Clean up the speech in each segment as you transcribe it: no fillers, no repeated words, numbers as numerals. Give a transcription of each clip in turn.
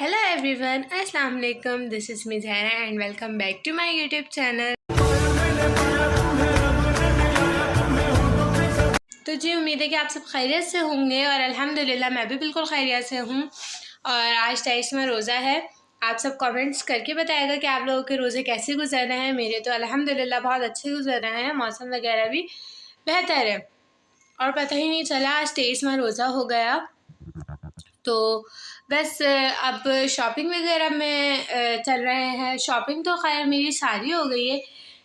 Hello everyone, अस्सलाम वालेकुम। This is me Zahra and welcome back to my YouTube channel. तो जी उम्मीद है कि आप सब खैरियत से होंगे और अल्हम्दुलिल्लाह मैं भी बिल्कुल खैरियत से हूँ। और आज 23वां रोज़ा है। आप सब कमेंट्स करके बताएगा कि आप लोगों के रोज़े कैसे गुजर रहे हैं। मेरे तो अल्हम्दुलिल्लाह बहुत अच्छे गुजर रहे हैं, मौसम वगैरह भी बेहतर है और पता ही नहीं चला आज 23वां रोज़ा हो गया। तो बस अब शॉपिंग वगैरह में चल रहे हैं। शॉपिंग तो खैर मेरी सारी हो गई है।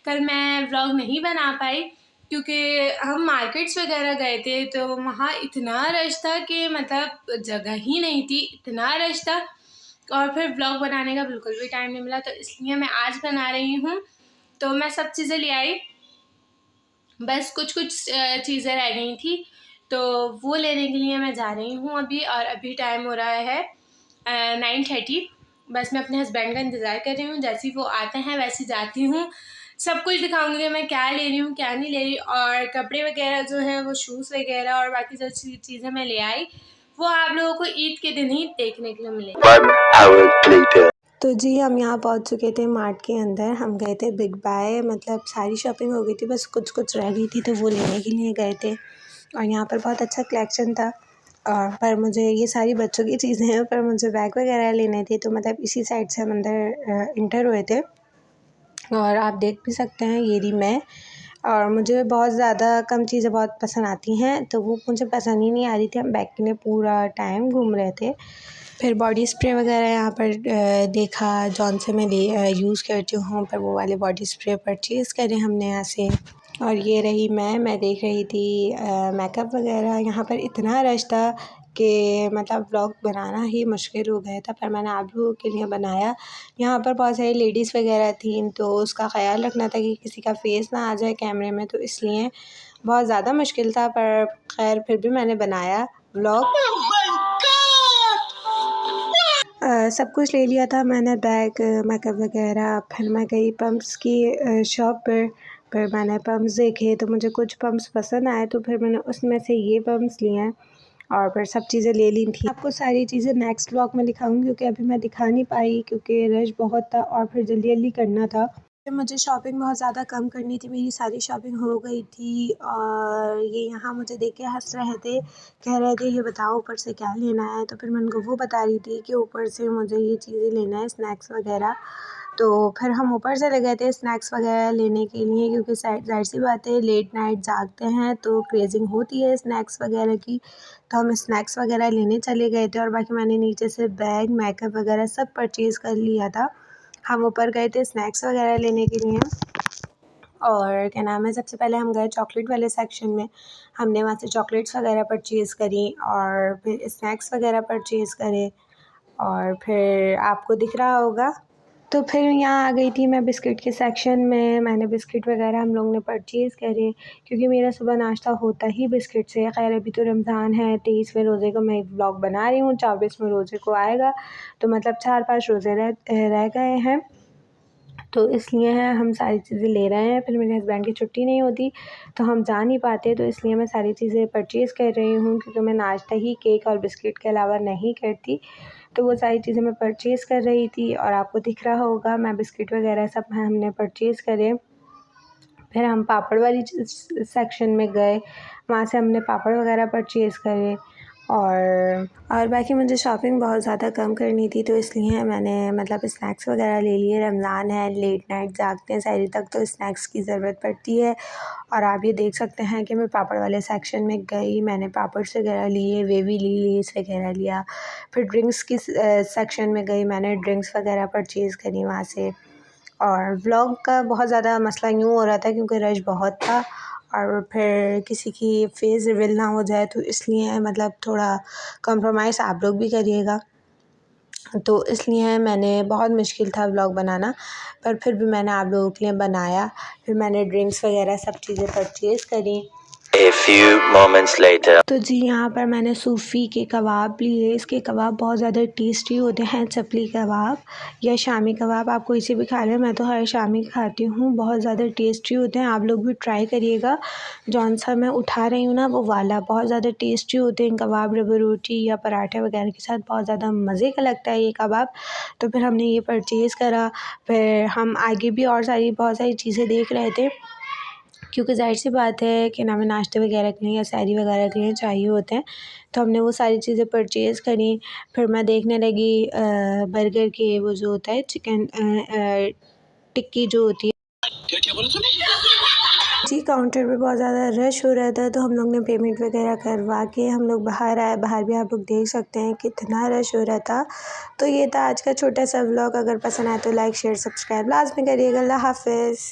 कल मैं व्लॉग नहीं बना पाई क्योंकि हम मार्केट्स वगैरह गए थे, तो वहाँ इतना रश था कि मतलब जगह ही नहीं थी, इतना रश था और फिर व्लॉग बनाने का बिल्कुल भी टाइम नहीं मिला। तो इसलिए मैं आज बना रही हूँ। तो मैं सब चीज़ें ले आई, बस कुछ कुछ चीज़ें रह गई थी, तो वो लेने के लिए मैं जा रही हूँ अभी। और अभी टाइम हो रहा है 9:30। बस मैं अपने हस्बैंड का इंतज़ार कर रही हूँ। जैसे ही वो आते हैं वैसे जाती हूँ। सब कुछ दिखाऊंगी कि मैं क्या ले रही हूँ क्या नहीं ले रही। और कपड़े वगैरह जो हैं वो शूज़ वगैरह और बाकी जो चीज़ें मैं ले आई वो आप लोगों को ईद के दिन ही देखने के लिए मिलेगी। तो जी हम यहाँ पहुँच चुके थे मार्ट के अंदर। हम गए थे बिग बाय, मतलब सारी शॉपिंग हो गई थी, बस कुछ कुछ रह गई थी तो वो लेने के लिए गए थे। और यहाँ पर बहुत अच्छा कलेक्शन था। और पर मुझे ये सारी बच्चों की चीज़ें हैं, पर मुझे बैग वगैरह लेने थे, तो मतलब इसी साइड से हम अंदर इंटर हुए थे। और आप देख भी सकते हैं ये रही मैं। और मुझे बहुत ज़्यादा कम चीज़ें बहुत पसंद आती हैं, तो वो मुझे पसंद ही नहीं आ रही थी। हम बैग के लिए पूरा टाइम घूम रहे थे। फिर बॉडी स्प्रे वगैरह यहाँ पर देखा, जॉन से मैं यूज़ करती हूँ, पर वो वाले बॉडी स्प्रे परचेज़ करे हमने यहाँ से। और ये रही मैं देख रही थी मेकअप वगैरह। यहाँ पर इतना रश था कि मतलब व्लॉग बनाना ही मुश्किल हो गया था, पर मैंने आप लोगों के लिए बनाया। यहाँ पर बहुत सारी लेडीज़ वगैरह थीं, तो उसका ख़्याल रखना था कि किसी का फेस ना आ जाए कैमरे में, तो इसलिए बहुत ज़्यादा मुश्किल था, पर खैर फिर भी मैंने बनाया व्लॉग। सब कुछ ले लिया था मैंने, बैग, मेकअप वगैरह। फिर मैं गई पम्प्स की शॉप पर मैंने पम्प्स देखे, तो मुझे कुछ पम्प्स पसंद आए, तो फिर मैंने उसमें से ये पम्प्स लिए हैं और फिर सब चीज़ें ले ली थी। आपको सारी चीज़ें नेक्स्ट व्लॉग में दिखाऊंगी क्योंकि अभी मैं दिखा नहीं पाई क्योंकि रश बहुत था और फिर जल्दी जल्दी करना था। मुझे शॉपिंग बहुत ज़्यादा कम करनी थी, मेरी सारी शॉपिंग हो गई थी। और ये यहाँ मुझे देख के हंस रहे थे, कह रहे थे ये बताओ ऊपर से क्या लेना है। तो फिर मैं उनको वो बता रही थी कि ऊपर से मुझे ये चीज़ें लेना है, स्नैक्स वगैरह। तो फिर हम ऊपर चले गए थे स्नैक्स वगैरह लेने के लिए क्योंकि ज़ाहिर सी बात है लेट नाइट जागते हैं तो क्रेजिंग होती है स्नैक्स वगैरह की। तो हम स्नैक्स वगैरह लेने चले गए थे और बाकी मैंने नीचे से बैग, मेकअप वगैरह सब परचेज़ कर लिया था। हम ऊपर गए थे स्नैक्स वगैरह लेने के लिए। और क्या नाम है, सबसे पहले हम गए चॉकलेट वाले सेक्शन में। हमने वहाँ से चॉकलेट्स वगैरह परचेज़ करी और फिर स्नैक्स वगैरह परचेज़ करे। और फिर आपको दिख रहा होगा, तो फिर यहाँ आ गई थी मैं बिस्किट के सेक्शन में। मैंने बिस्किट वगैरह हम लोग ने परचेज़ करे क्योंकि मेरा सुबह नाश्ता होता ही बिस्किट से है। खैर अभी तो रमज़ान है, 23वें रोज़े को मैं व्लॉग बना रही हूँ, 24वें रोज़े को आएगा, तो मतलब 4-5 रोज़े रह गए हैं, तो इसलिए है हम सारी चीज़ें ले रहे हैं। फिर मेरे हस्बैंड की छुट्टी नहीं होती तो हम जा नहीं पाते, तो इसलिए मैं सारी चीज़ें परचेज़ कर रही हूँ क्योंकि मैं नाश्ता ही केक और बिस्किट के अलावा नहीं करती। तो वो सारी चीज़ें मैं परचेज़ कर रही थी और आपको दिख रहा होगा मैं बिस्किट वगैरह सब हमने परचेज़ करे। फिर हम पापड़ वाली सेक्शन में गए, वहाँ से हमने पापड़ वगैरह परचेज़ करे। और बाकी मुझे शॉपिंग बहुत ज़्यादा कम करनी थी, तो इसलिए मैंने मतलब स्नैक्स वगैरह ले लिए। रमज़ान है, लेट नाइट जागते हैं सहरी तक, तो स्नैक्स की ज़रूरत पड़ती है। और आप ये देख सकते हैं कि मैं पापड़ वाले सेक्शन में गई, मैंने पापड़ वगैरह लिए, वेवी ली, लेस वगैरह लिया। फिर ड्रिंक्स की सेक्शन में गई, मैंने ड्रिंक्स वगैरह परचेज़ करी वहाँ से। और व्लॉग का बहुत ज़्यादा मसला यूँ हो रहा था क्योंकि रश बहुत था और फिर किसी की फेस रिवील ना हो जाए, तो इसलिए मतलब थोड़ा कॉम्प्रोमाइज़ आप लोग भी करिएगा। तो इसलिए मैंने बहुत मुश्किल था व्लॉग बनाना, पर फिर भी मैंने आप लोगों के लिए बनाया। फिर मैंने ड्रिंक्स वगैरह सब चीज़ें परचेज़ करी। A few moments later. तो जी यहाँ पर मैंने सूफ़ी के कबाब लिए। इसके कबाब बहुत ज़्यादा टेस्टी होते हैं। चपली कबाब या शामी कबाब, आप कोई से भी खा लें, मैं तो हर शामी खाती हूँ। बहुत ज़्यादा टेस्टी होते हैं, आप लोग भी ट्राई करिएगा। जौन सा मैं उठा रही हूँ ना, वो वाला बहुत ज़्यादा टेस्टी होते हैं कबाब। रबर रोटी या पराठे वगैरह के साथ बहुत ज़्यादा मज़े का लगता है ये कबाब। तो फिर हमने ये परचेज़ करा। फिर हम आगे भी और बहुत सारी चीज़ें देख रहे थे, क्योंकि ज़ाहिर-सी बात है कि हमें नाश्ते वगैरह के लिए या सैरी वगैरह के लिए चाहिए होते हैं। तो हमने वो सारी चीज़ें परचेज़ करी। फिर मैं देखने लगी बर्गर के वो जो होता है चिकन टिक्की जो होती है। क्या बोला तूने? जी, काउंटर पे बहुत ज़्यादा रश हो रहा था, तो हम लोग ने पेमेंट वगैरह करवा के हम लोग बाहर आए। बाहर भी आप लोग देख सकते हैं कितना रश हो रहा था। तो ये था आज का छोटा-सा व्लॉग। अगर पसंद आए तो लाइक, शेयर, सब्सक्राइब लाज़मी करिएगा। अल्लाह हाफ़िज़।